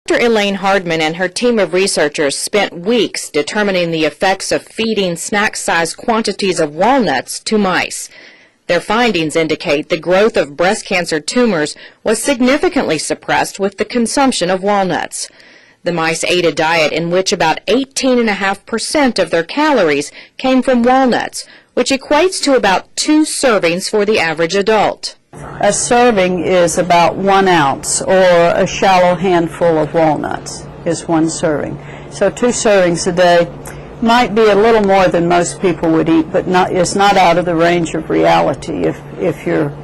Dr. Elaine Hardman and her team of researchers spent weeks determining the effects of feeding snack-sized quantities of walnuts to mice. Their findings indicate the growth of breast cancer tumors was significantly suppressed with the consumption of walnuts. The mice ate a diet in which about 18.5% of their calories came from walnuts, which equates to about 2 servings for the average adult. A serving is about 1 ounce, or a shallow handful of walnuts is 1 serving. So 2 servings a day might be a little more than most people would eat, but it's not out of the range of reality. If you're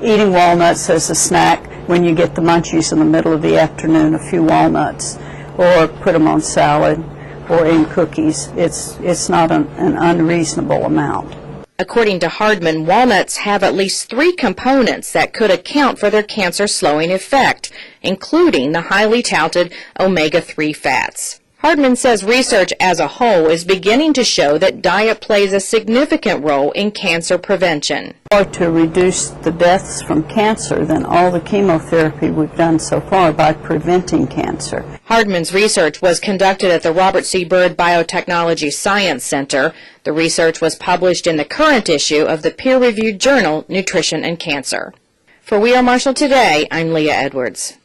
eating walnuts as a snack, when you get the munchies in the middle of the afternoon, a few walnuts, or put them on salad or in cookies, it's not an unreasonable amount. According to Hardman, walnuts have at least 3 components that could account for their cancer-slowing effect, including the highly touted omega-3 fats. Hardman says research as a whole is beginning to show that diet plays a significant role in cancer prevention. Or to reduce the deaths from cancer than all the chemotherapy we've done so far by preventing cancer. Hardman's research was conducted at the Robert C. Byrd Biotechnology Science Center. The research was published in the current issue of the peer-reviewed journal Nutrition and Cancer. For We Are Marshall Today, I'm Leah Edwards.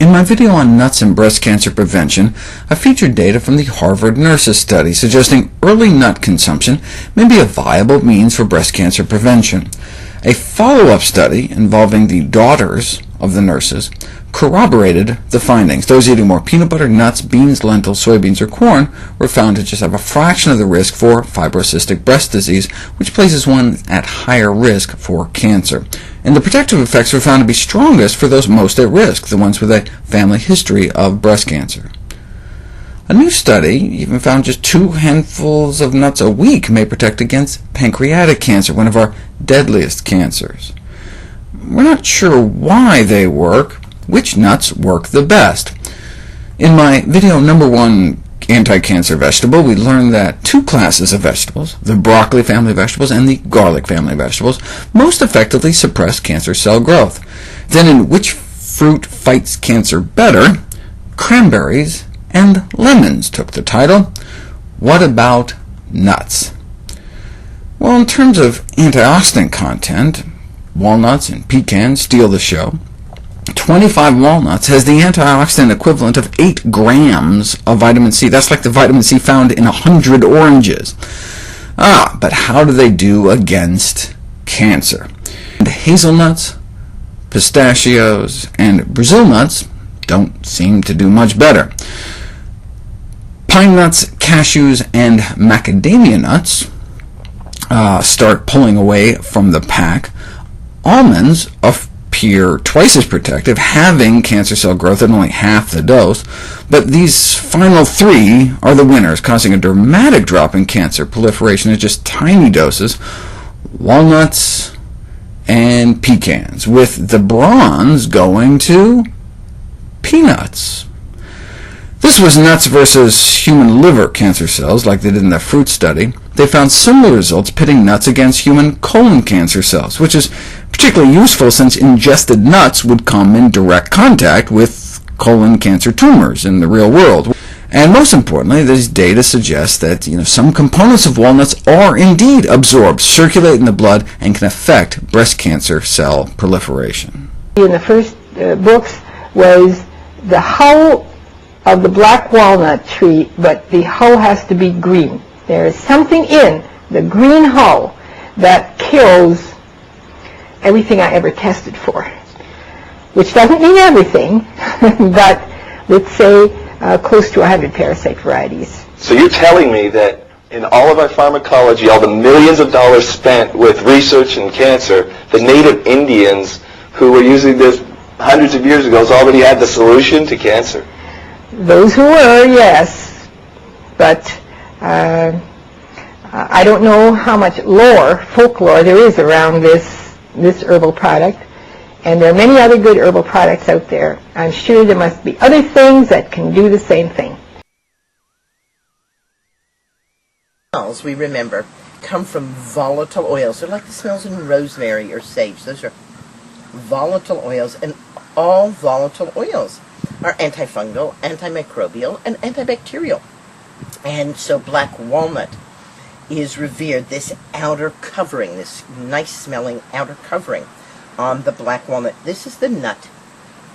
In my video on nuts and breast cancer prevention, I featured data from the Harvard Nurses Study suggesting early nut consumption may be a viable means for breast cancer prevention. A follow-up study involving the daughters of the nurses corroborated the findings. Those eating more peanut butter, nuts, beans, lentils, soybeans, or corn were found to just have a fraction of the risk for fibrocystic breast disease, which places one at higher risk for cancer. And the protective effects were found to be strongest for those most at risk, the ones with a family history of breast cancer. A new study even found just 2 handfuls of nuts a week may protect against pancreatic cancer, one of our deadliest cancers. We're not sure why they work, which nuts work the best. In my video number 1, anti-cancer vegetable, we learned that 2 classes of vegetables, the broccoli family of vegetables and the garlic family of vegetables, most effectively suppress cancer cell growth. Then in Which Fruit Fights Cancer Better, cranberries and lemons took the title. What about nuts? Well, in terms of antioxidant content, walnuts and pecans steal the show. 25 walnuts has the antioxidant equivalent of 8 grams of vitamin C. That's like the vitamin C found in 100 oranges. But how do they do against cancer? And hazelnuts, pistachios, and Brazil nuts don't seem to do much better. Pine nuts, cashews, and macadamia nuts start pulling away from the pack. Almonds appear twice as protective, having cancer cell growth at only half the dose, but these final 3 are the winners, causing a dramatic drop in cancer proliferation at just tiny doses: walnuts and pecans, with the bronze going to peanuts. This was nuts versus human liver cancer cells, like they did in the fruit study. They found similar results pitting nuts against human colon cancer cells, which is particularly useful since ingested nuts would come in direct contact with colon cancer tumors in the real world. And most importantly, these data suggest that some components of walnuts are indeed absorbed, circulate in the blood, and can affect breast cancer cell proliferation. In the first books was the hull of the black walnut tree, but the hull has to be green. There is something in the green hull that kills everything I ever tested for, which doesn't mean everything, but let's say close to 100 parasite varieties. So you're telling me that in all of our pharmacology, all the millions of dollars spent with research in cancer, the native Indians who were using this hundreds of years ago already had the solution to cancer? Those who were, yes, but I don't know how much folklore there is around this herbal product, and there are many other good herbal products out there. I'm sure there must be other things that can do the same thing. Smells, we remember, come from volatile oils. They're like the smells in rosemary or sage. Those are volatile oils, and all volatile oils are antifungal, antimicrobial, and antibacterial. And so black walnut is revered, this outer covering, this nice smelling outer covering on the black walnut. This is the nut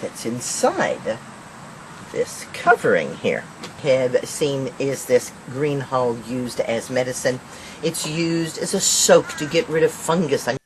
that's inside this covering here. Have seen is this green hull used as medicine. It's used as a soak to get rid of fungus on